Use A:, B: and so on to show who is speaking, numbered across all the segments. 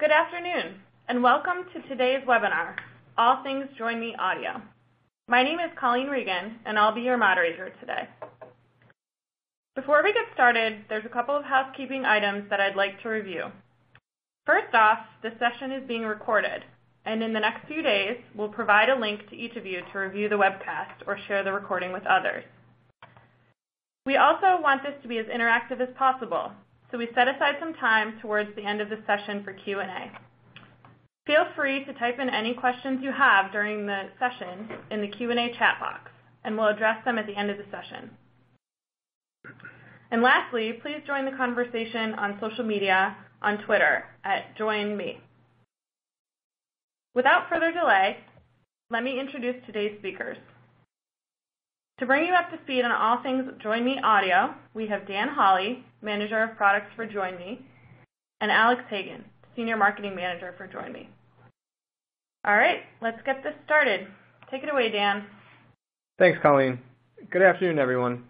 A: Good afternoon, and welcome to today's webinar, All Things Join Me Audio. My name is Colleen Regan, and I'll be your moderator today. Before we get started, there's a couple of housekeeping items that I'd like to review. First off, this session is being recorded, and in the next few days, we'll provide a link to each of you to review the webcast or share the recording with others. We also want this to be as interactive as possible, so we set aside some time towards the end of the session for Q&A. Feel free to type in any questions you have during the session in the Q&A chat box, and we'll address them at the end of the session. And lastly, please join the conversation on social media on Twitter at joinme. Without further delay, let me introduce today's speakers. To bring you up to speed on all things Join Me Audio, we have Dan Hawley, Manager of Products for joinme, and Alex Hagan, Senior Marketing Manager for joinme. All right, let's get this started. Take it away, Dan.
B: Thanks, Colleen. Good afternoon, everyone.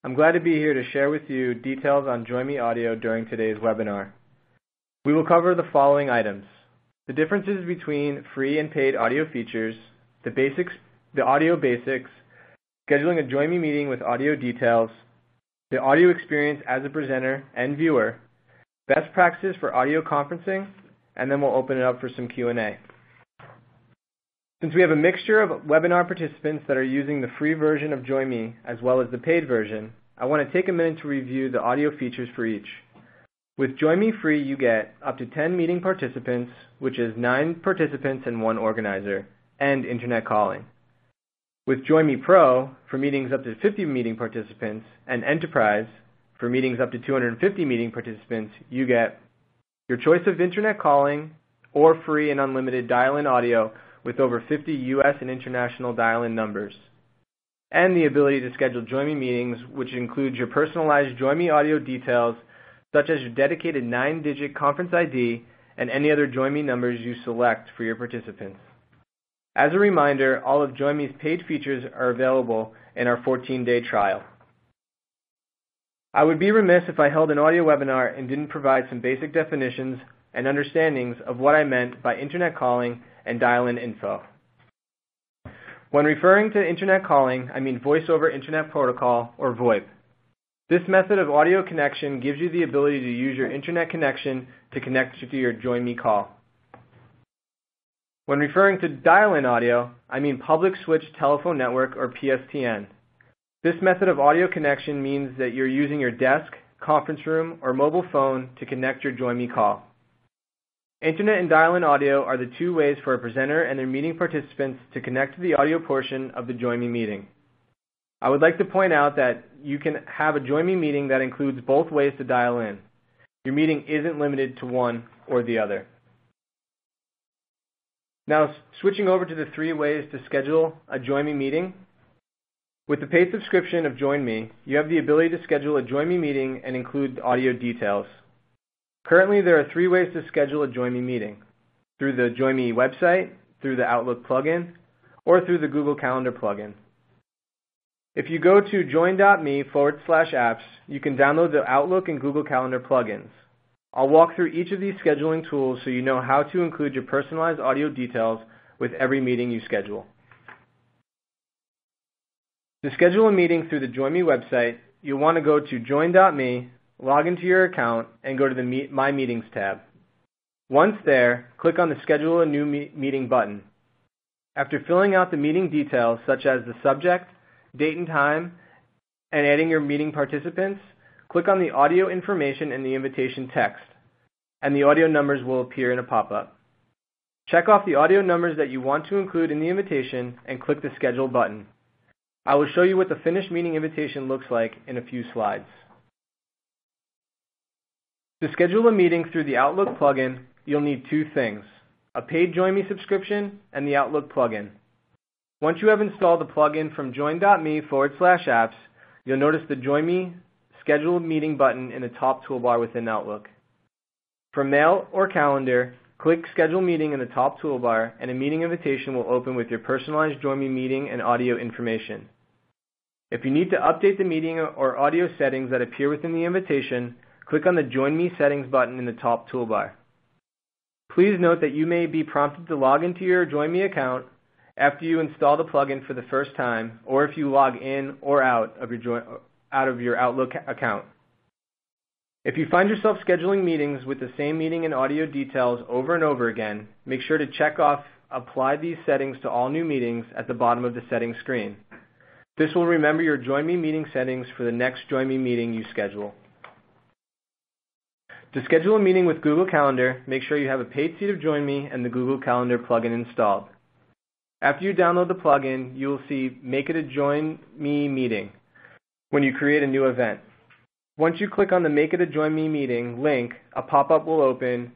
B: I'm glad to be here to share with you details on Join Me Audio during today's webinar. We will cover the following items: the differences between free and paid audio features, the audio basics, scheduling a Join Me meeting with audio details, the audio experience as a presenter and viewer, best practices for audio conferencing, and then we'll open it up for some Q&A. Since we have a mixture of webinar participants that are using the free version of Join Me as well as the paid version, I want to take a minute to review the audio features for each. With Join Me Free, you get up to 10 meeting participants, which is 9 participants and 1 organizer, and internet calling. With Join Me Pro, for meetings up to 50 meeting participants, and Enterprise, for meetings up to 250 meeting participants, you get your choice of internet calling or free and unlimited dial-in audio with over 50 U.S. and international dial-in numbers, and the ability to schedule Join Me meetings, which includes your personalized Join Me audio details, such as your dedicated 9-digit conference ID and any other Join Me numbers you select for your participants. As a reminder, all of Join Me's paid features are available in our 14-day trial. I would be remiss if I held an audio webinar and didn't provide some basic definitions and understandings of what I meant by internet calling and dial-in info. When referring to internet calling, I mean Voice over Internet Protocol, or VoIP. This method of audio connection gives you the ability to use your internet connection to connect to your Join Me call. When referring to dial-in audio, I mean Public Switch Telephone Network, or PSTN. This method of audio connection means that you're using your desk, conference room, or mobile phone to connect your Join Me call. Internet and dial-in audio are the 2 ways for a presenter and their meeting participants to connect to the audio portion of the Join Me meeting. I would like to point out that you can have a Join Me meeting that includes both ways to dial in. Your meeting isn't limited to one or the other. Now, switching over to the 3 ways to schedule a Join Me meeting. With the paid subscription of Join Me, you have the ability to schedule a Join Me meeting and include audio details. Currently, there are 3 ways to schedule a Join Me meeting: through the Join Me website, through the Outlook plugin, or through the Google Calendar plugin. If you go to join.me/apps, you can download the Outlook and Google Calendar plugins. I'll walk through each of these scheduling tools so you know how to include your personalized audio details with every meeting you schedule. To schedule a meeting through the Join Me website, you'll want to go to join.me, log into your account, and go to the My Meetings tab. Once there, click on the Schedule a New Meeting button. After filling out the meeting details, such as the subject, date and time, and adding your meeting participants, click on the audio information in the invitation text, and the audio numbers will appear in a pop-up. Check off the audio numbers that you want to include in the invitation and click the Schedule button. I will show you what the finished meeting invitation looks like in a few slides. To schedule a meeting through the Outlook plugin, you'll need 2 things: a paid Join Me subscription and the Outlook plugin. Once you have installed the plugin from join.me/apps, you'll notice the Join Me Schedule Meeting button in the top toolbar within Outlook. For Mail or Calendar, click Schedule Meeting in the top toolbar, and a meeting invitation will open with your personalized Join Me meeting and audio information. If you need to update the meeting or audio settings that appear within the invitation, click on the Join Me Settings button in the top toolbar. Please note that you may be prompted to log into your joinme account after you install the plugin for the first time, or if you log in or out of your Outlook account. If you find yourself scheduling meetings with the same meeting and audio details over and over again, make sure to check off Apply these settings to all new meetings at the bottom of the settings screen. This will remember your joinme meeting settings for the next joinme meeting you schedule. To schedule a meeting with Google Calendar, make sure you have a paid seat of joinme and the Google Calendar plugin installed. After you download the plugin, you will see Make it a Join Me meeting when you create a new event. Once you click on the Make it a Join Me meeting link, a pop-up will open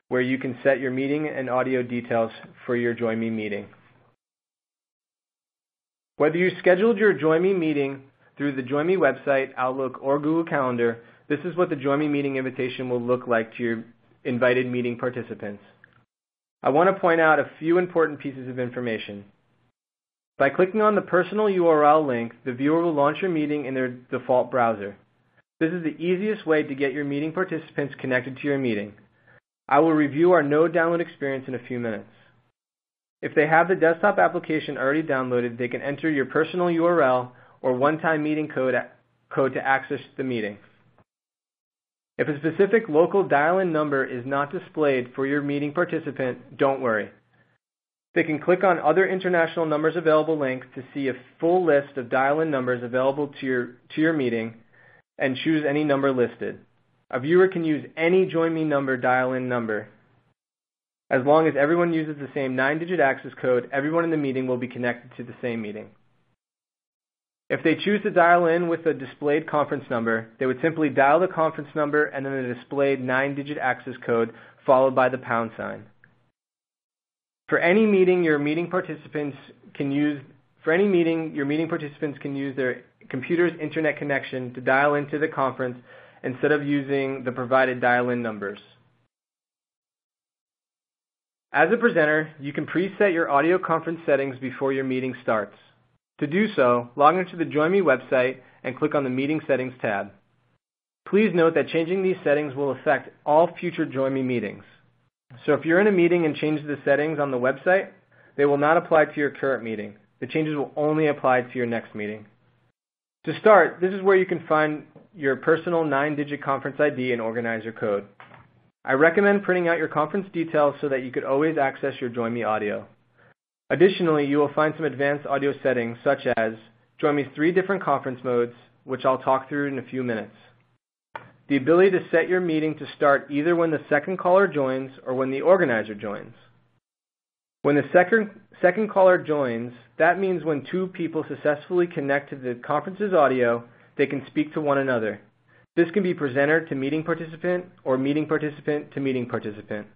B: where you can set your meeting and audio details for your joinme meeting. Whether you scheduled your joinme meeting through the joinme website, Outlook, or Google Calendar, this is what the joinme meeting invitation will look like to your invited meeting participants. I want to point out a few important pieces of information. By clicking on the personal URL link, the viewer will launch your meeting in their default browser. This is the easiest way to get your meeting participants connected to your meeting. I will review our no download experience in a few minutes. If they have the desktop application already downloaded, they can enter your personal URL or one-time meeting code to access the meeting. If a specific local dial-in number is not displayed for your meeting participant, don't worry. They can click on Other International Numbers Available link to see a full list of dial-in numbers available to your meeting and choose any number listed. A viewer can use any joinme number dial-in number. As long as everyone uses the same 9-digit access code, everyone in the meeting will be connected to the same meeting. If they choose to dial in with a displayed conference number, they would simply dial the conference number and then the displayed 9-digit access code followed by the pound sign. For any meeting, your meeting participants can use their computer's internet connection to dial into the conference instead of using the provided dial-in numbers. As a presenter, you can preset your audio conference settings before your meeting starts. To do so, log into the joinme website and click on the Meeting Settings tab. Please note that changing these settings will affect all future joinme meetings. So if you're in a meeting and change the settings on the website, they will not apply to your current meeting. The changes will only apply to your next meeting. To start, this is where you can find your personal 9-digit conference ID and organizer code. I recommend printing out your conference details so that you could always access your joinme audio. Additionally, you will find some advanced audio settings such as joinme's 3 different conference modes, which I'll talk through in a few minutes. The ability to set your meeting to start either when the second caller joins or when the organizer joins. When the second caller joins, that means when 2 people successfully connect to the conference's audio, they can speak to one another. This can be presenter to meeting participant or meeting participant to meeting participant.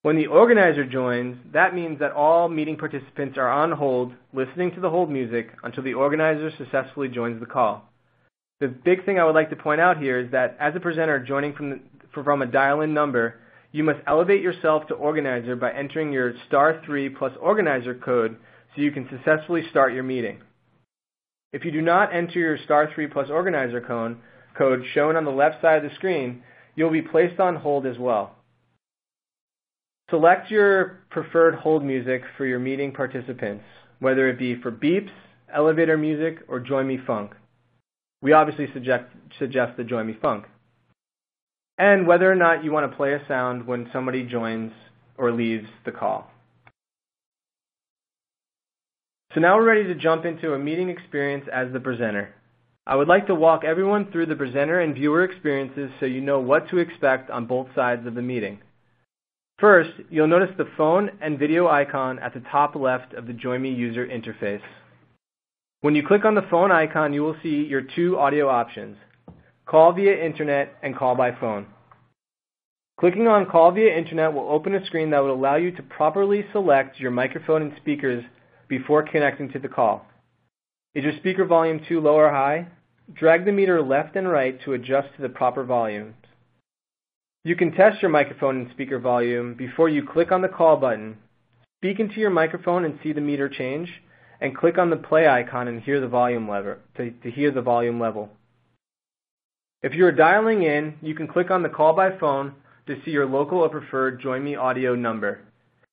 B: When the organizer joins, that means that all meeting participants are on hold, listening to the hold music until the organizer successfully joins the call. The big thing I would like to point out here is that as a presenter joining from a dial-in number, you must elevate yourself to organizer by entering your *3 plus organizer code so you can successfully start your meeting. If you do not enter your *3 plus organizer code shown on the left side of the screen, you'll be placed on hold as well. Select your preferred hold music for your meeting participants, whether it be for beeps, elevator music, or joinme funk. We obviously suggest the joinme funk. And whether or not you want to play a sound when somebody joins or leaves the call. So now we're ready to jump into a meeting experience as the presenter. I would like to walk everyone through the presenter and viewer experiences so you know what to expect on both sides of the meeting. First, you'll notice the phone and video icon at the top left of the joinme user interface. When you click on the phone icon, you will see your 2 audio options, call via internet and call by phone. Clicking on call via internet will open a screen that will allow you to properly select your microphone and speakers before connecting to the call. Is your speaker volume too low or high? Drag the meter left and right to adjust to the proper volumes. You can test your microphone and speaker volume before you click on the call button. Speak into your microphone and see the meter change, and click on the play icon and hear the volume lever to hear the volume level. If you are dialing in, you can click on the call by phone to see your local or preferred joinme audio number,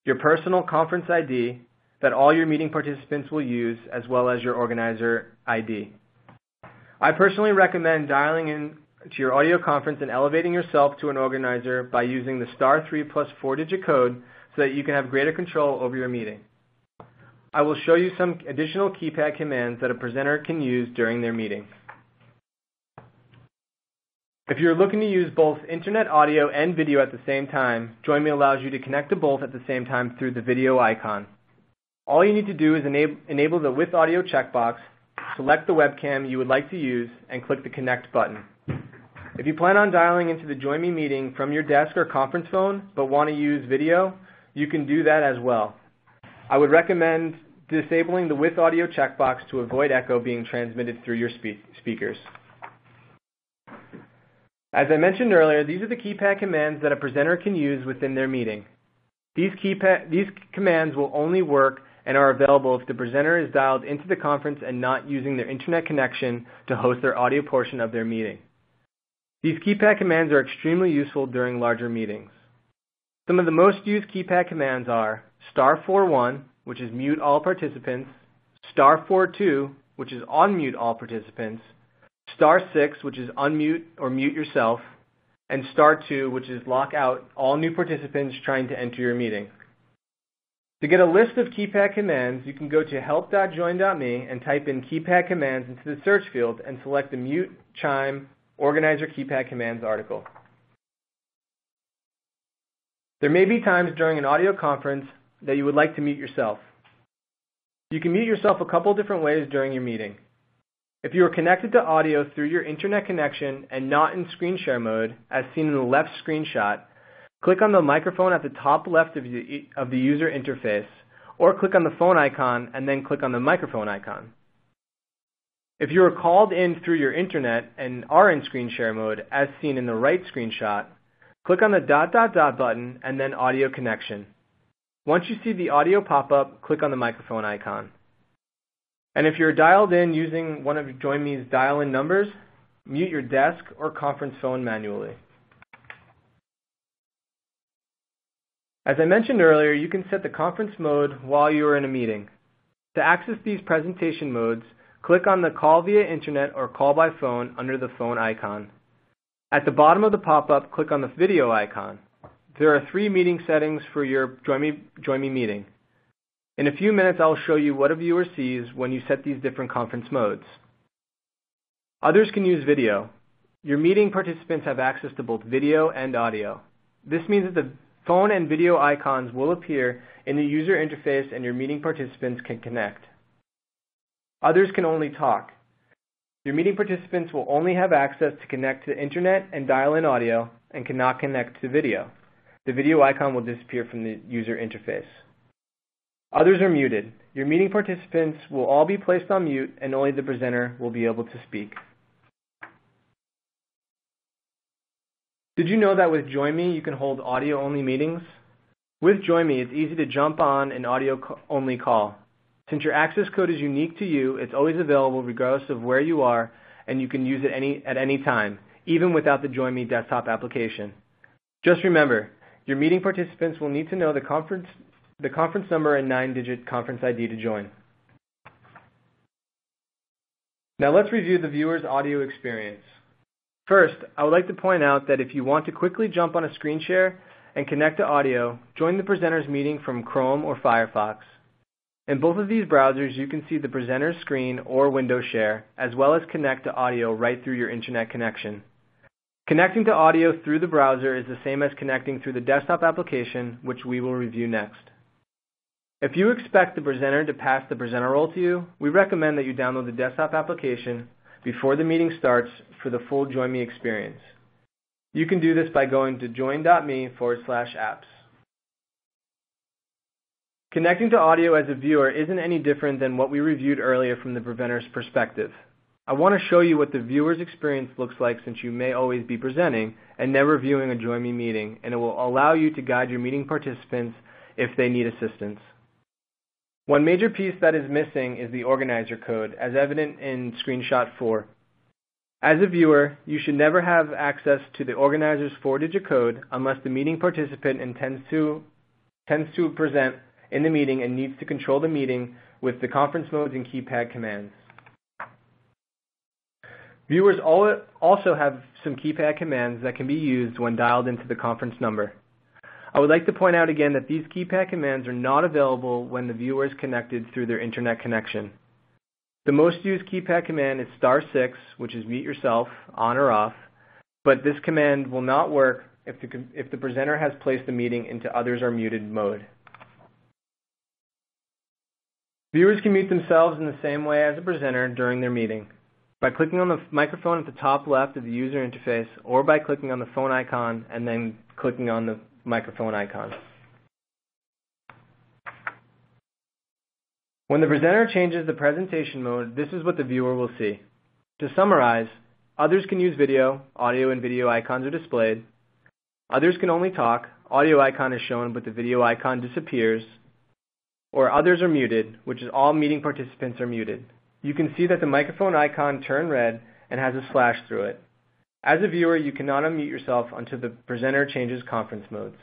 B: your personal conference ID that all your meeting participants will use, as well as your organizer ID. I personally recommend dialing in to your audio conference and elevating yourself to an organizer by using the *3 plus 4-digit code so that you can have greater control over your meeting. I will show you some additional keypad commands that a presenter can use during their meeting. If you're looking to use both internet audio and video at the same time, joinme allows you to connect to both at the same time through the video icon. All you need to do is enable the with audio checkbox, select the webcam you would like to use, and click the connect button. If you plan on dialing into the joinme meeting from your desk or conference phone but want to use video, you can do that as well. I would recommend disabling the with audio checkbox to avoid echo being transmitted through your speakers. As I mentioned earlier, these are the keypad commands that a presenter can use within their meeting. These commands will only work and are available if the presenter is dialed into the conference and not using their internet connection to host their audio portion of their meeting. These keypad commands are extremely useful during larger meetings. Some of the most used keypad commands are *41, which is mute all participants, *42, which is unmute all participants, *6, which is unmute or mute yourself, and *2, which is lock out all new participants trying to enter your meeting. To get a list of keypad commands, you can go to help.join.me and type in keypad commands into the search field and select the mute, chime, organizer keypad commands article. There may be times during an audio conference that you would like to mute yourself. You can mute yourself a couple different ways during your meeting. If you are connected to audio through your internet connection and not in screen share mode, as seen in the left screenshot, click on the microphone at the top left of the user interface, or click on the phone icon and then click on the microphone icon. If you are called in through your internet and are in screen share mode, as seen in the right screenshot, click on the ... button and then audio connection. Once you see the audio pop up, click on the microphone icon. And if you're dialed in using one of joinme's dial-in numbers, mute your desk or conference phone manually. As I mentioned earlier, you can set the conference mode while you are in a meeting. To access these presentation modes, click on the Call via Internet or Call by Phone under the phone icon. At the bottom of the pop-up, click on the video icon. There are 3 meeting settings for your joinme meeting. In a few minutes, I will show you what a viewer sees when you set these different conference modes. Others can use video. Your meeting participants have access to both video and audio. This means that the phone and video icons will appear in the user interface and your meeting participants can connect. Others can only talk. Your meeting participants will only have access to connect to the internet and dial in audio and cannot connect to video. The video icon will disappear from the user interface. Others are muted. Your meeting participants will all be placed on mute and only the presenter will be able to speak. Did you know that with joinme you can hold audio-only meetings? With joinme, it's easy to jump on an audio-only call. Since your access code is unique to you, it's always available regardless of where you are, and you can use it at any time, even without the joinme desktop application. Just remember, your meeting participants will need to know the conference number and 9-digit conference ID to join. Now let's review the viewer's audio experience. First, I would like to point out that if you want to quickly jump on a screen share and connect to audio, join the presenter's meeting from Chrome or Firefox. In both of these browsers, you can see the presenter's screen or window share, as well as connect to audio right through your internet connection. Connecting to audio through the browser is the same as connecting through the desktop application, which we will review next. If you expect the presenter to pass the presenter role to you, we recommend that you download the desktop application before the meeting starts for the full joinme experience. You can do this by going to join.me/apps. Connecting to audio as a viewer isn't any different than what we reviewed earlier from the presenter's perspective. I want to show you what the viewer's experience looks like since you may always be presenting and never viewing a joinme meeting, and it will allow you to guide your meeting participants if they need assistance. One major piece that is missing is the organizer code, as evident in screenshot 4. As a viewer, you should never have access to the organizer's 4-digit code unless the meeting participant intends to present in the meeting and needs to control the meeting with the conference modes and keypad commands. Viewers also have some keypad commands that can be used when dialed into the conference number. I would like to point out again that these keypad commands are not available when the viewer is connected through their internet connection. The most used keypad command is *6, which is mute yourself, on or off, but this command will not work if the presenter has placed the meeting into others are muted mode. Viewers can mute themselves in the same way as a presenter during their meeting, by clicking on the microphone at the top left of the user interface, or by clicking on the phone icon and then clicking on the microphone icon. When the presenter changes the presentation mode, this is what the viewer will see. To summarize, others can use video, audio and video icons are displayed. Others can only talk, audio icon is shown but the video icon disappears. Or others are muted, which is all meeting participants are muted. You can see that the microphone icon turned red and has a slash through it. As a viewer, you cannot unmute yourself until the presenter changes conference modes.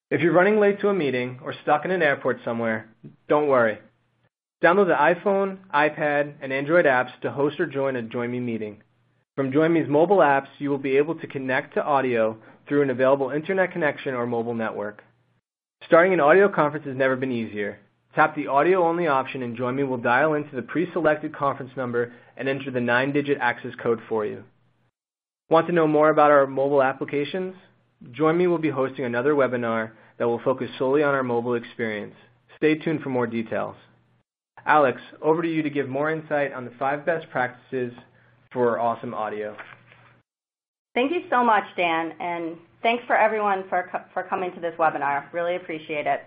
B: If you're running late to a meeting or stuck in an airport somewhere, don't worry. Download the iPhone, iPad, and Android apps to host or join a joinme meeting. From joinme's mobile apps, you will be able to connect to audio through an available internet connection or mobile network. Starting an audio conference has never been easier. Tap the audio-only option and joinme will dial into the pre-selected conference number and enter the 9-digit access code for you. Want to know more about our mobile applications? joinme will be hosting another webinar that will focus solely on our mobile experience. Stay tuned for more details. Alex, over to you to give more insight on the 5 best practices for awesome audio.
C: Thank you so much, Dan, and thanks for everyone for coming to this webinar. Really appreciate it.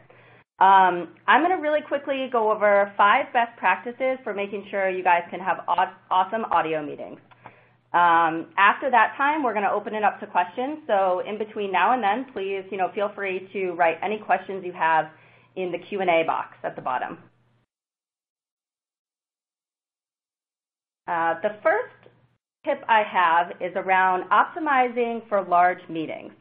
C: I'm going to really quickly go over 5 best practices for making sure you guys can have awesome audio meetings. After that time, we're going to open it up to questions. So in between now and then, please, feel free to write any questions you have in the Q&A box at the bottom. The first tip I have is around optimizing for large meetings.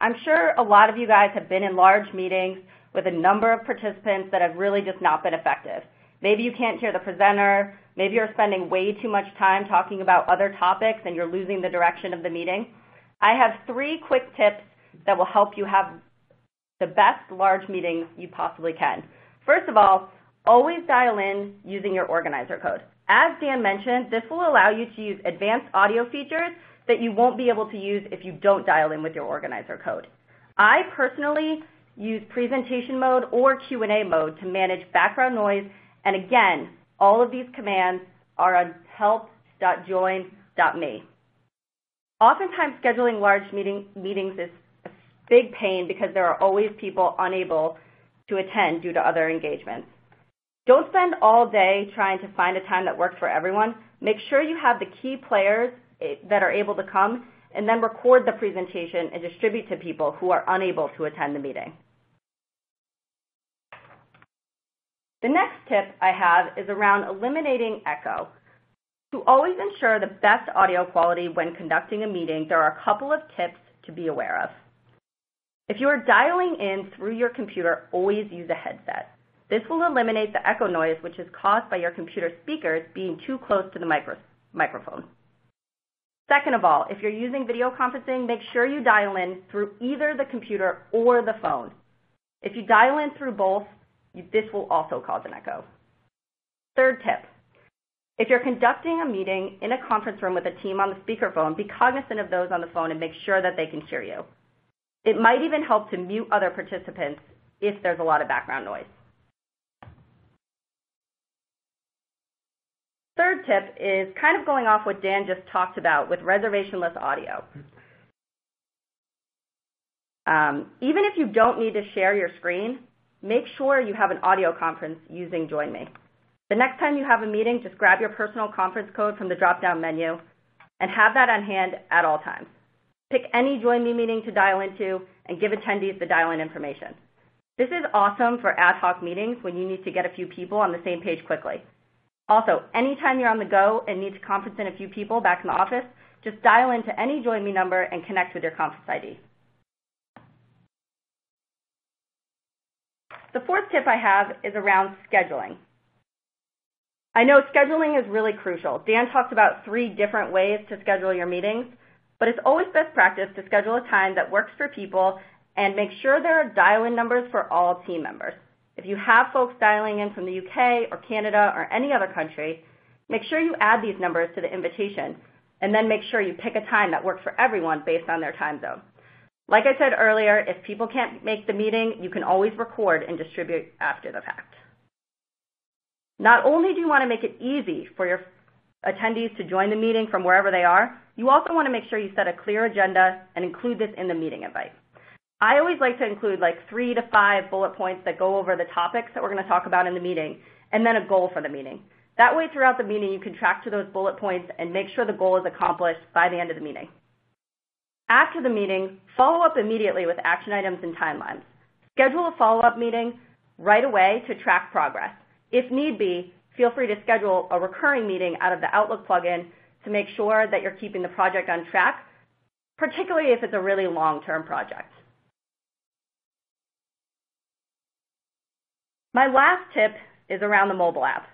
C: I'm sure a lot of you guys have been in large meetings with a number of participants that have really just not been effective. Maybe you can't hear the presenter. Maybe you're spending way too much time talking about other topics and you're losing the direction of the meeting. I have 3 quick tips that will help you have the best large meetings you possibly can. First of all, always dial in using your organizer code. As Dan mentioned, this will allow you to use advanced audio features that you won't be able to use if you don't dial in with your organizer code. I personally use presentation mode or Q&A mode to manage background noise, and again, all of these commands are on help.join.me. Oftentimes, scheduling large meetings is a big pain because there are always people unable to attend due to other engagements. Don't spend all day trying to find a time that works for everyone. Make sure you have the key players that are able to come, and then record the presentation and distribute to people who are unable to attend the meeting. The next tip I have is around eliminating echo. To always ensure the best audio quality when conducting a meeting, there are a couple of tips to be aware of. If you are dialing in through your computer, always use a headset. This will eliminate the echo noise which is caused by your computer speakers being too close to the microphone. Second of all, if you're using video conferencing, make sure you dial in through either the computer or the phone. If you dial in through both, this will also cause an echo. Third tip, if you're conducting a meeting in a conference room with a team on the speakerphone, be cognizant of those on the phone and make sure that they can hear you. It might even help to mute other participants if there's a lot of background noise. Third tip is kind of going off what Dan just talked about with reservationless audio. Even if you don't need to share your screen, make sure you have an audio conference using joinme. The next time you have a meeting, just grab your personal conference code from the drop-down menu and have that on hand at all times. Pick any joinme meeting to dial into and give attendees the dial-in information. This is awesome for ad hoc meetings when you need to get a few people on the same page quickly. Also, anytime you're on the go and need to conference in a few people back in the office, just dial into any join.me number and connect with your conference ID. The fourth tip I have is around scheduling. I know scheduling is really crucial. Dan talked about 3 different ways to schedule your meetings, but it's always best practice to schedule a time that works for people and make sure there are dial-in numbers for all team members. If you have folks dialing in from the UK or Canada or any other country, make sure you add these numbers to the invitation, and then make sure you pick a time that works for everyone based on their time zone. Like I said earlier, if people can't make the meeting, you can always record and distribute after the fact. Not only do you want to make it easy for your attendees to join the meeting from wherever they are, you also want to make sure you set a clear agenda and include this in the meeting invite. I always like to include like 3 to 5 bullet points that go over the topics that we're going to talk about in the meeting, and then a goal for the meeting. That way, throughout the meeting, you can track to those bullet points and make sure the goal is accomplished by the end of the meeting. After the meeting, follow up immediately with action items and timelines. Schedule a follow-up meeting right away to track progress. If need be, feel free to schedule a recurring meeting out of the Outlook plugin to make sure that you're keeping the project on track, particularly if it's a really long-term project. My last tip is around the mobile app.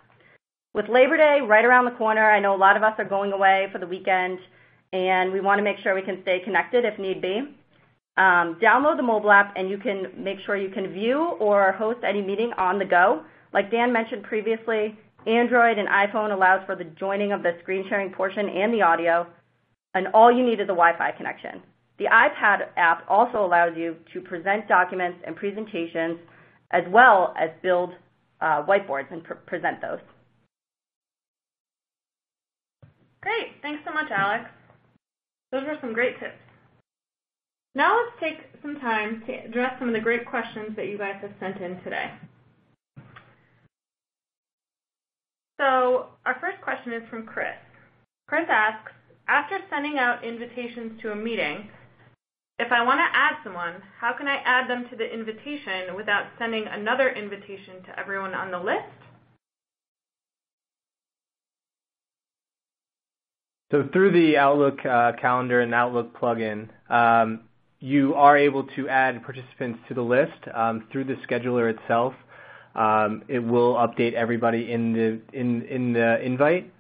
C: With Labor Day right around the corner, I know a lot of us are going away for the weekend, and we want to make sure we can stay connected if need be. Download the mobile app, and you can make sure you can view or host any meeting on the go. Like Dan mentioned previously, Android and iPhone allows for the joining of the screen sharing portion and the audio, and all you need is a Wi-Fi connection. The iPad app also allows you to present documents and presentations as well as build whiteboards and present those.
A: Great. Thanks so much, Alex. Those were some great tips. Now let's take some time to address some of the great questions that you guys have sent in today. So our first question is from Chris. Chris asks, after sending out invitations to a meeting, if I want to add someone, how can I add them to the invitation without sending another invitation to everyone on the list?
B: So through the Outlook calendar and Outlook plugin, you are able to add participants to the list through the scheduler itself. It will update everybody in the invite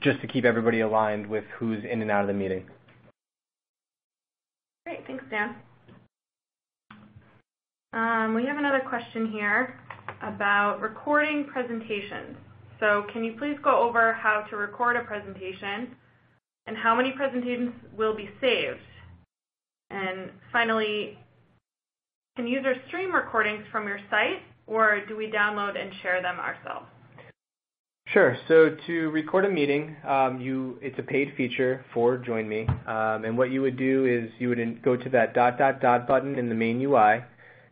B: just to keep everybody aligned with who's in and out of the meeting.
A: Great, thanks, Dan. We have another question here about recording presentations. So can you please go over how to record a presentation and how many presentations will be saved? And finally, can users stream recordings from your site, or do we download and share them ourselves?
B: Sure. So to record a meeting, it's a paid feature for joinme. And what you would do is you would go to that ... button in the main UI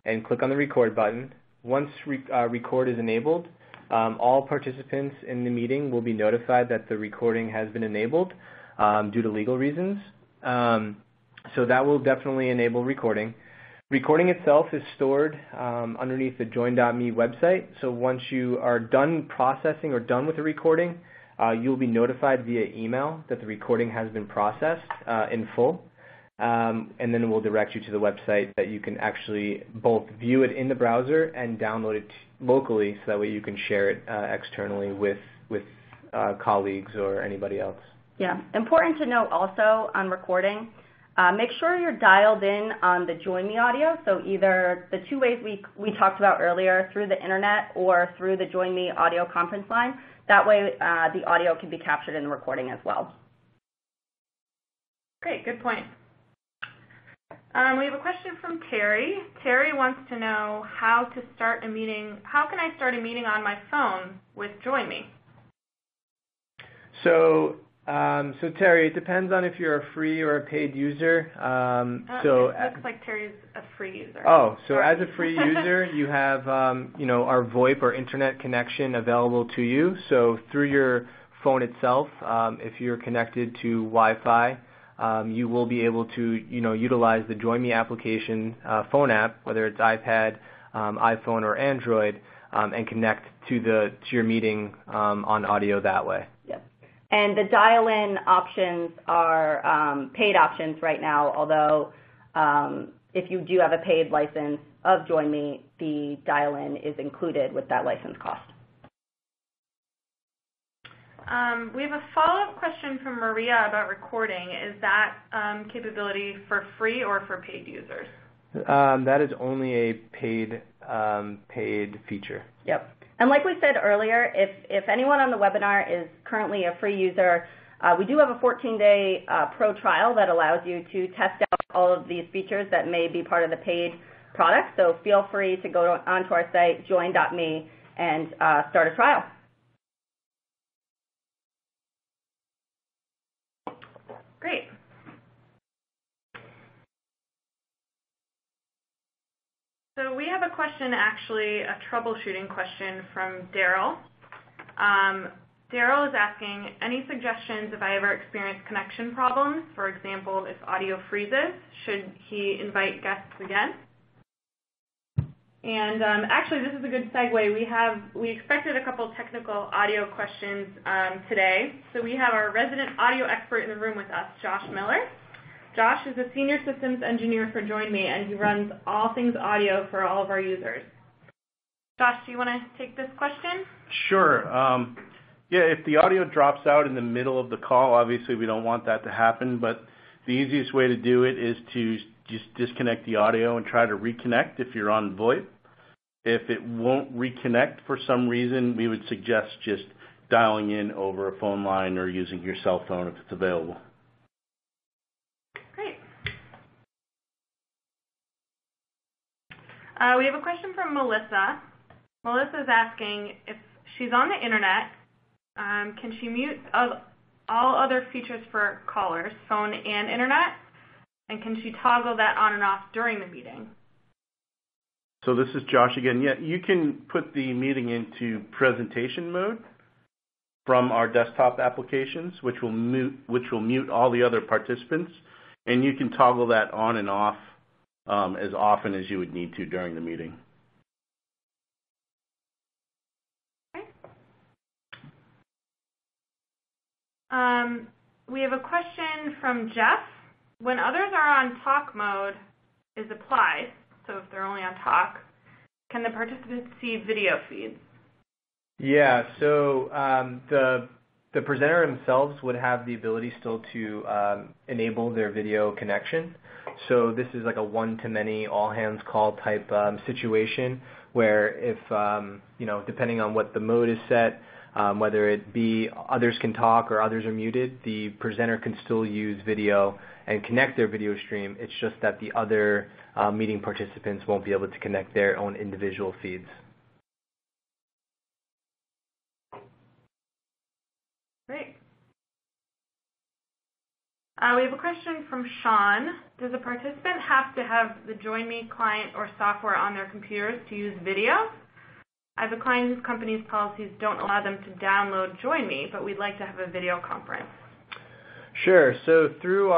B: and click on the record button. Once record is enabled, all participants in the meeting will be notified that the recording has been enabled due to legal reasons. So that will definitely enable recording. Recording itself is stored underneath the join.me website. So once you are done processing or done with the recording, you'll be notified via email that the recording has been processed in full. And then we'll direct you to the website that you can actually both view it in the browser and download it locally, so that way you can share it externally with colleagues or anybody else.
C: Yeah, important to note also on recording, make sure you're dialed in on the joinme audio, so either the 2 ways we talked about earlier, through the internet or through the joinme audio conference line. That way the audio can be captured in the recording as well.
A: Great, good point. We have a question from Terry. Terry wants to know how to start a meeting. How can I start a meeting on my phone with joinme?
B: So Terry, it depends on if you're a free or a paid user.
A: It looks like Terry's a free user.
B: Oh, so as a free user, you have our VoIP or internet connection available to you. So through your phone itself, if you're connected to Wi-Fi, you will be able to utilize the joinme application phone app, whether it's iPad, iPhone, or Android, and connect to your meeting on audio that way.
C: Yep. And the dial-in options are paid options right now, although if you do have a paid license of joinme, the dial-in is included with that license cost.
A: We have a follow-up question from Maria about recording. Is that capability for free or for paid users?
B: That is only a paid feature.
C: Yep. And like we said earlier, if anyone on the webinar is currently a free user, we do have a 14-day pro trial that allows you to test out all of these features that may be part of the paid product. So feel free to go onto our site, join.me, and start a trial.
A: Great. So we have a question, actually, a troubleshooting question from Daryl. Daryl is asking, any suggestions if I ever experience connection problems? For example, if audio freezes, should he invite guests again? And actually, this is a good segue. We expected a couple technical audio questions today. So we have our resident audio expert in the room with us, Josh Miller. Josh is a senior systems engineer for joinme, and he runs all things audio for all of our users. Josh, do you want to take this question?
D: Sure. Yeah, if the audio drops out in the middle of the call, obviously we don't want that to happen, but the easiest way to do it is to just disconnect the audio and try to reconnect if you're on VoIP. If it won't reconnect for some reason, we would suggest just dialing in over a phone line or using your cell phone if it's available.
A: Great. We have a question from Melissa. Melissa is asking if she's on the internet, can she mute all other features for callers, phone and internet? And can she toggle that on and off during the meeting?
D: So this is Josh again. Yeah, you can put the meeting into presentation mode from our desktop applications, which will mute all the other participants, and you can toggle that on and off as often as you would need to during the meeting.
A: Okay. We have a question from Jeff. When others are on talk mode is applied, so if they're only on talk, can the participants see video feeds?
B: Yeah, so the presenter themselves would have the ability still to enable their video connection. So this is like a one-to-many, all-hands call type situation where if, depending on what the mode is set, whether it be others can talk or others are muted, the presenter can still use video and connect their video stream. It's just that the other meeting participants won't be able to connect their own individual feeds.
A: Great. We have a question from Sean. Does a participant have to have the joinme client or software on their computers to use video? I have a client whose company's policies don't allow them to download joinme, but we'd like to have a video conference.
B: Sure. So through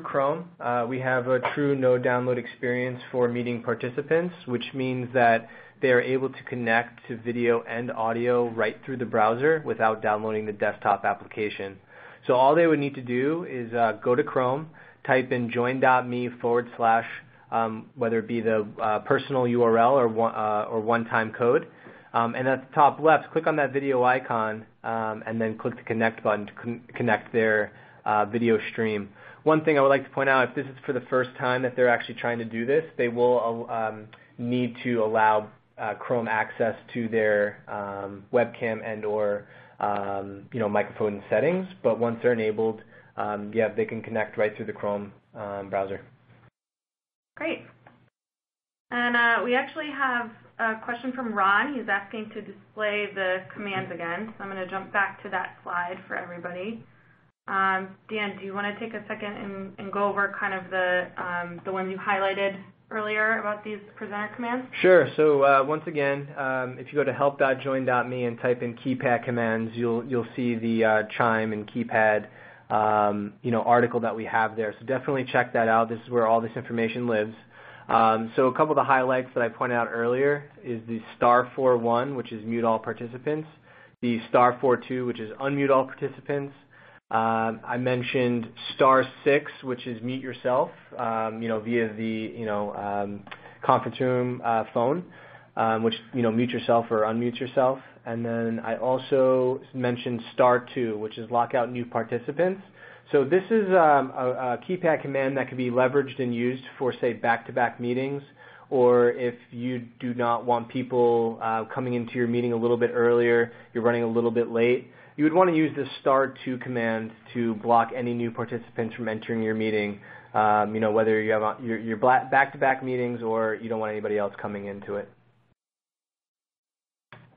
B: Chrome, we have a true no download experience for meeting participants, which means that they are able to connect to video and audio right through the browser without downloading the desktop application. So all they would need to do is go to Chrome, type in join.me / whether it be the personal URL or one-time code. And at the top left, click on that video icon and then click the connect button to connect their video stream. One thing I would like to point out, if this is for the first time that they're actually trying to do this, they will need to allow Chrome access to their webcam and or microphone settings. But once they're enabled, they can connect right through the Chrome browser.
A: Great. And we actually have a question from Ron. He's asking to display the commands again. So I'm going to jump back to that slide for everybody. Dan, do you want to take a second and go over kind of the ones you highlighted earlier about these presenter commands?
B: Sure. So once again, if you go to help.join.me and type in keypad commands, you'll see the chime and keypad article that we have there. So definitely check that out. This is where all this information lives. So a couple of the highlights that I pointed out earlier is the *41, which is mute all participants, the *42, which is unmute all participants. I mentioned *6, which is mute yourself, via the conference room phone, which mute yourself or unmute yourself. And then I also mentioned *2, which is lock out new participants. So this is a keypad command that can be leveraged and used for, say, back-to-back meetings, or if you do not want people coming into your meeting a little bit earlier, you're running a little bit late, you would want to use the *2 command to block any new participants from entering your meeting, whether you have your back-to-back meetings or you don't want anybody else coming into it.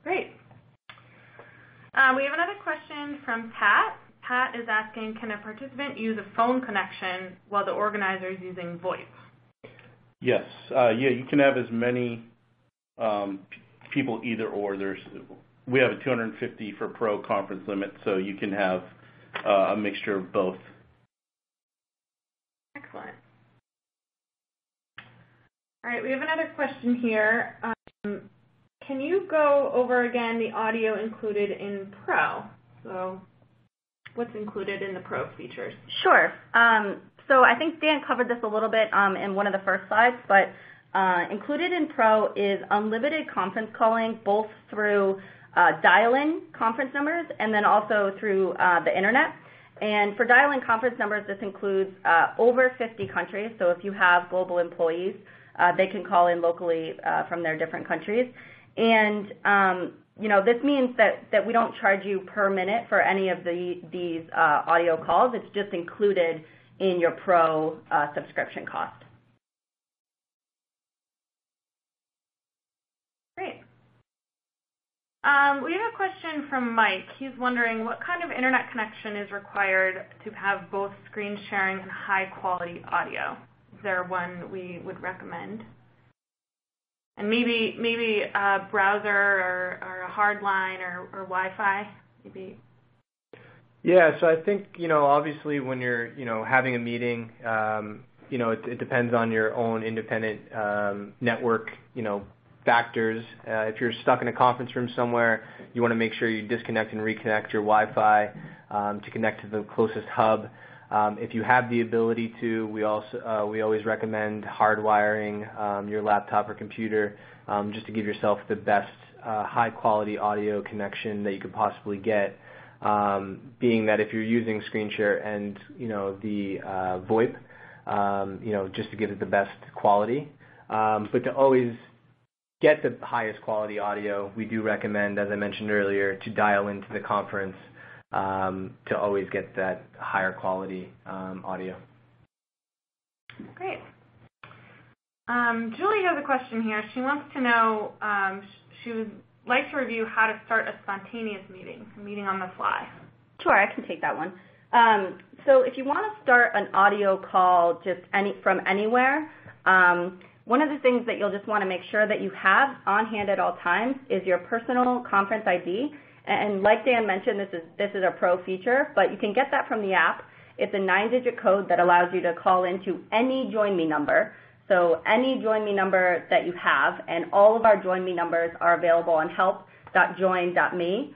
A: Great. We have another question from Pat. Pat is asking, can a participant use a phone connection while the organizer is using VoIP?
D: Yes. You can have as many people either or. We have a 250 for Pro conference limit, so you can have a mixture of both.
A: Excellent. All right, we have another question here. Can you go over again the audio included in Pro? So what's included in the Pro features?
C: Sure. So I think Dan covered this a little bit in one of the first slides, but included in Pro is unlimited conference calling, both through dial-in conference numbers and then also through the internet. And for dial-in conference numbers, this includes over 50 countries. So if you have global employees, they can call in locally from their different countries. And this means that we don't charge you per minute for any of these audio calls. It's just included in your Pro subscription cost.
A: Great. We have a question from Mike. He's wondering what kind of internet connection is required to have both screen sharing and high-quality audio. Is there one we would recommend? And maybe a browser or a hard line or Wi-Fi, maybe.
B: Yeah, so I think, obviously when you're, having a meeting, it depends on your own independent network, factors. If you're stuck in a conference room somewhere, you want to make sure you disconnect and reconnect your Wi-Fi to connect to the closest hub. If you have the ability to, we always recommend hardwiring your laptop or computer just to give yourself the best high-quality audio connection that you could possibly get. Being that if you're using screen share and the VoIP, just to give it the best quality, but to always get the highest quality audio, we do recommend, as I mentioned earlier, to dial into the conference to always get that higher quality audio.
A: Great. Julie has a question here. She wants to know, she would like to review how to start a spontaneous meeting, a meeting on the fly.
C: Sure, I can take that one. So if you want to start an audio call just from anywhere, one of the things that you'll just want to make sure that you have on hand at all times is your personal conference ID. And like Dan mentioned, this is a Pro feature, but you can get that from the app. It's a 9-digit code that allows you to call into any joinme number. So any joinme number that you have, and all of our joinme numbers are available on help.join.me.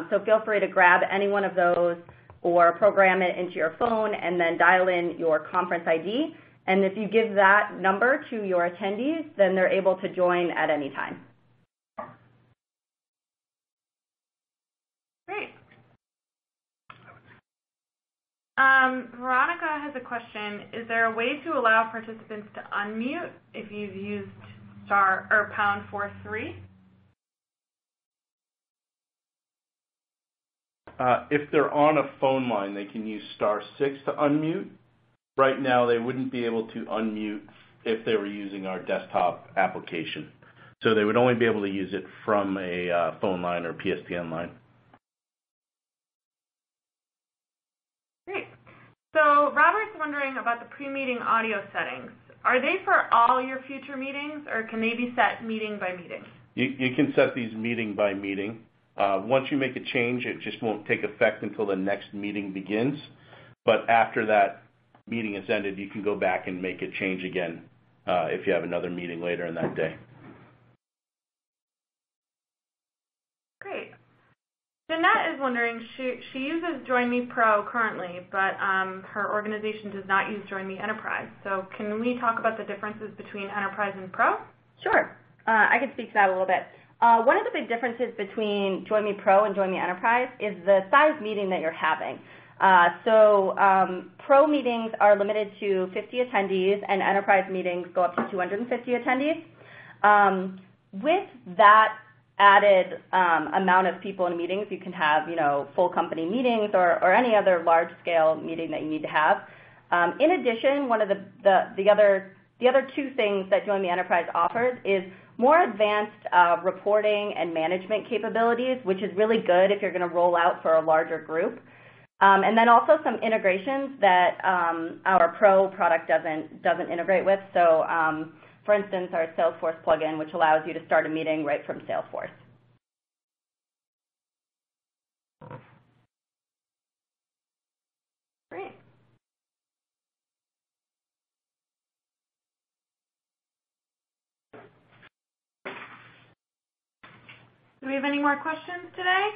C: So feel free to grab any one of those or program it into your phone and then dial in your conference ID. And if you give that number to your attendees, then they're able to join at any time.
A: Great. Veronica has a question. Is there a way to allow participants to unmute if you've used #4-3?
D: If they're on a phone line, they can use *6 to unmute. Right now, they wouldn't be able to unmute if they were using our desktop application. So they would only be able to use it from a phone line or PSTN line.
A: Great. So Robert's wondering about the pre-meeting audio settings. Are they for all your future meetings, or can they be set meeting by meeting?
D: You can set these meeting by meeting. Once you make a change, it just won't take effect until the next meeting begins. But after that meeting is ended, you can go back and make a change again if you have another meeting later in that day.
A: Great. Jeanette is wondering, she uses joinme Pro currently, but her organization does not use joinme Enterprise. So can we talk about the differences between Enterprise and Pro?
C: Sure. I can speak to that a little bit. One of the big differences between joinme Pro and joinme Enterprise is the size meeting that you're having. Pro meetings are limited to 50 attendees, and Enterprise meetings go up to 250 attendees. With that added amount of people in meetings, you can have, full company meetings or any other large-scale meeting that you need to have. In addition, one of the other two things that joinme Enterprise offers is more advanced reporting and management capabilities, which is really good if you're going to roll out for a larger group. And then also some integrations that our Pro product doesn't integrate with. So, for instance, our Salesforce plugin, which allows you to start a meeting right from Salesforce.
A: Great. Do we have any more questions today?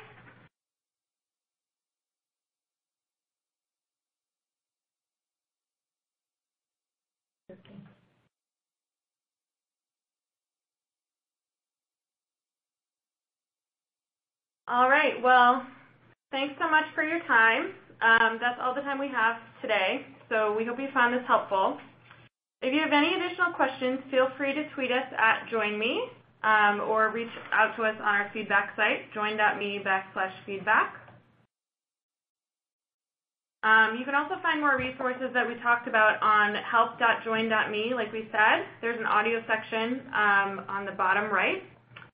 A: All right, well, thanks so much for your time. That's all the time we have today, so we hope you found this helpful. If you have any additional questions, feel free to tweet us at joinme or reach out to us on our feedback site, join.me/feedback. You can also find more resources that we talked about on help.join.me, like we said. There's an audio section on the bottom right.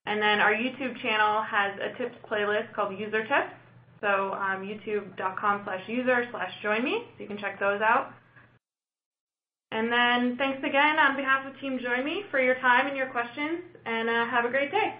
A: And then our YouTube channel has a tips playlist called User Tips. So youtube.com/user/joinme, so you can check those out. And then thanks again on behalf of Team Join Me for your time and your questions, and have a great day.